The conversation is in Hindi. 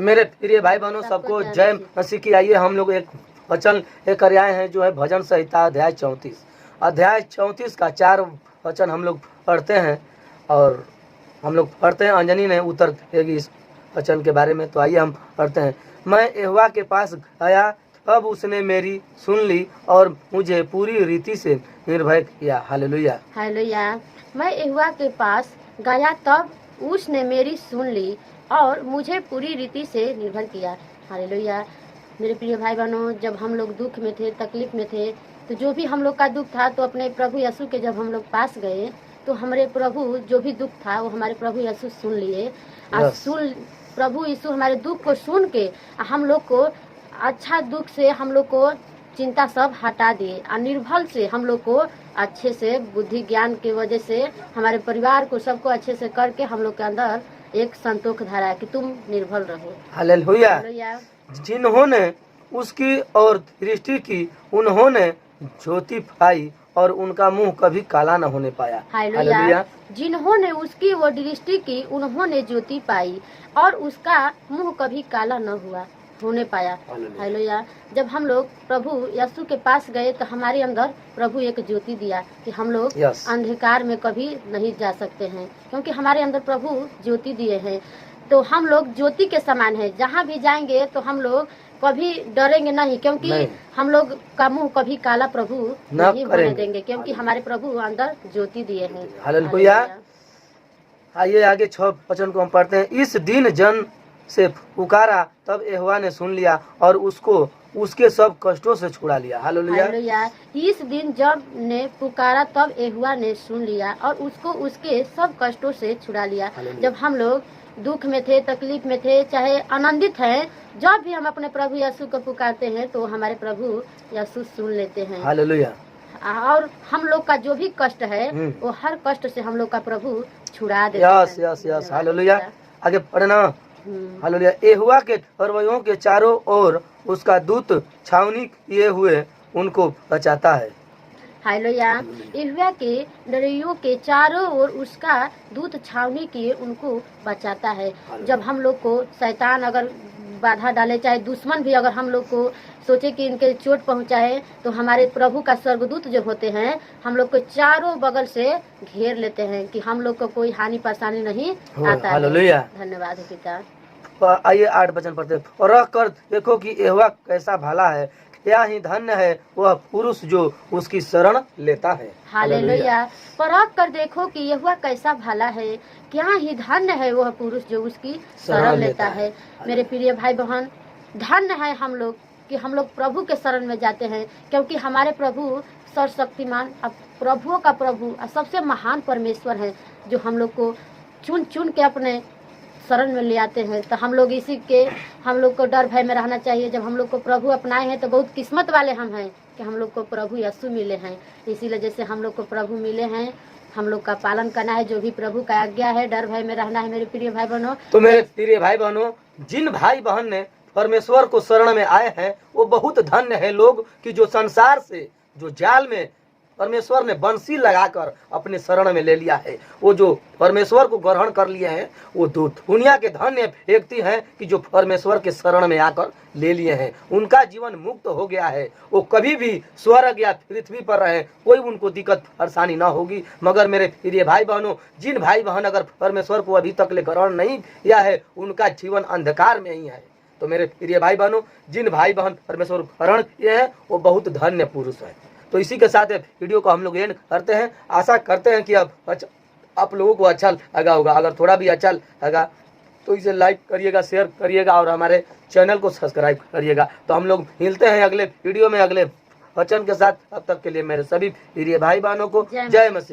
मेरे प्रिय भाई बहनों, सबको जय मसीह की। आइए हम लोग एक वचन लेकर आए हैं जो है भजन संहिता अध्याय 34 का 4 वचन हम लोग पढ़ते हैं और हम लोग पढ़ते हैं। अंजनी ने उत्तर देगी इस वचन के बारे में, तो आइए हम पढ़ते हैं। मैं यहोवा के पास गया, तब उसने मेरी सुन ली और मुझे पूरी रीति से निर्भय किया। Hallelujah hallelujah. मैं यहोवा के पास गया, तब उसने मेरी सुन ली और मुझे पूरी रीति से निर्भर किया। हालेलुया। मेरे प्रिय भाई बहनों, जब हम लोग दुख में थे, तकलीफ में थे, तो जो भी हम लोग का दुख था, तो अपने प्रभु यीशु के जब हम लोग पास गए, तो हमारे प्रभु जो भी दुख था वो हमारे प्रभु यीशु सुन लिए। प्रभु यीशु हमारे दुख को सुन के हम लोग को अच्छा दुख से हम लोग को चिंता सब हटा दिए और निर्भल से हम लोग को अच्छे से बुद्धि ज्ञान की वजह से हमारे परिवार को सबको अच्छे से करके हम लोग के अंदर एक संतोष धारा कि तुम निर्भल रहो। हालेलुया। जिन्होंने उसकी और दृष्टि की, उन्होंने ज्योति पाई और उनका मुंह कभी काला न होने पाया। हालेलुया। जिन्होंने उसकी वो दृष्टि की, उन्होंने ज्योति पाई और उसका मुंह कभी काला न हुआ होने पाया। हालेलुया। जब हम लोग प्रभु यीशु के पास गए तो हमारे अंदर प्रभु एक ज्योति दिया कि हम लोग अंधकार में कभी नहीं जा सकते हैं, क्योंकि हमारे अंदर प्रभु ज्योति दिए हैं। तो हम लोग ज्योति के समान है, जहाँ भी जाएंगे तो हम लोग कभी डरेंगे नहीं, क्योंकि हम लोग का मुंह कभी काला प्रभु नहीं होने देंगे, क्योंकि हमारे प्रभु अंदर ज्योति दिए हैं। हालेलुया। आइए आगे 6 वचन को हम पढ़ते हैं। इस दिन जन से पुकारा, तब यहोवा ने सुन लिया और उसको उसके सब कष्टों से छुड़ा लिया। हालेलुया। इस दिन जब ने पुकारा, तब यहोवा ने सुन लिया और उसको उसके सब कष्टों से छुड़ा लिया। जब हम लोग दुख में थे, तकलीफ में थे, चाहे आनंदित हैं, जब भी हम अपने प्रभु यीशु को पुकारते हैं तो हमारे प्रभु यीशु सुन लेते हैं। हालेलुया। और हम लोग का जो भी कष्ट है वो हर कष्ट से हम लोग का प्रभु छुड़ा देते हैं। यस। हालेलुया। आगे पढ़ना। हालेलुया। यहोवा के परवयों के चारों ओर उसका दूत छावनी किए हुए उनको बचाता है। हालेलुया। यहोवा के डरियों के चारों ओर उसका दूत छावनी किए उनको बचाता है। जब हम लोग को शैतान अगर बाधा डाले, चाहे दुश्मन भी अगर हम लोग को सोचे कि इनके चोट पहुंचाए, तो हमारे प्रभु का स्वर्गदूत जो होते हैं हम लोग को चारों बगल से घेर लेते हैं कि हम लोग को कोई हानि परेशानी नहीं आता है। धन्यवाद पिता। आइए 8 वचन पढ़ते हैं। और रख कर देखो कि यहोवा कैसा भला है, क्या ही धन्य है वह पुरुष जो उसकी शरण लेता है। हालेलुया। परख कर देखो कि यहोवा कैसा भला है, क्या ही धन्य है वह पुरुष जो उसकी शरण लेता है। मेरे प्रिय भाई बहन, धन्य है हम लोग कि हम लोग प्रभु के शरण में जाते हैं, क्योंकि हमारे प्रभु सर्वशक्तिमान, प्रभुओं का प्रभु, सबसे महान परमेश्वर है, जो हम लोग को चुन चुन के अपने शरण में ले आते हैं। तो हम लोग इसी के हम लोग को डर भय में रहना चाहिए। जब हम लोग को प्रभु अपनाए हैं तो बहुत किस्मत वाले हम हैं कि हम लोग को प्रभु यीशु मिले हैं। इसीलिए जैसे हम लोग को प्रभु मिले हैं, हम लोग का पालन करना है, जो भी प्रभु का आज्ञा है, डर भय में रहना है। मेरे प्रिय भाई बहनों, तो मेरे प्रिय भाई बहनों, जिन भाई बहन ने परमेश्वर को शरण में आए हैं वो बहुत धन्य है लोग कि जो संसार से, जो जाल में परमेश्वर ने बंसी लगाकर अपने शरण में ले लिया है, वो जो परमेश्वर को ग्रहण कर लिए हैं, वो दुनिया के धन्य व्यक्ति हैं कि जो परमेश्वर के शरण में आकर ले लिए हैं। उनका जीवन मुक्त हो गया है, वो कभी भी स्वर्ग या पृथ्वी पर रहे, कोई उनको दिक्कत परेशानी ना होगी। मगर मेरे प्रिय भाई बहनों, जिन भाई बहन अगर परमेश्वर को अभी तक ले ग्रहण नहीं किया है, उनका जीवन अंधकार में ही है। तो मेरे प्रिय भाई बहनों, जिन भाई बहन परमेश्वर को ग्रहण किए हैं वो बहुत धन्य पुरुष है। तो इसी के साथ वीडियो को हम लोग एंड करते हैं। आशा करते हैं कि अब आप लोगों को अच्छा लगा होगा। अगर थोड़ा भी अच्छा लगा तो इसे लाइक करिएगा, शेयर करिएगा और हमारे चैनल को सब्सक्राइब करिएगा। तो हम लोग मिलते हैं अगले वीडियो में अगले वचन के साथ। तब तक के लिए मेरे सभी प्रिय भाई बहनों को जय मसीह।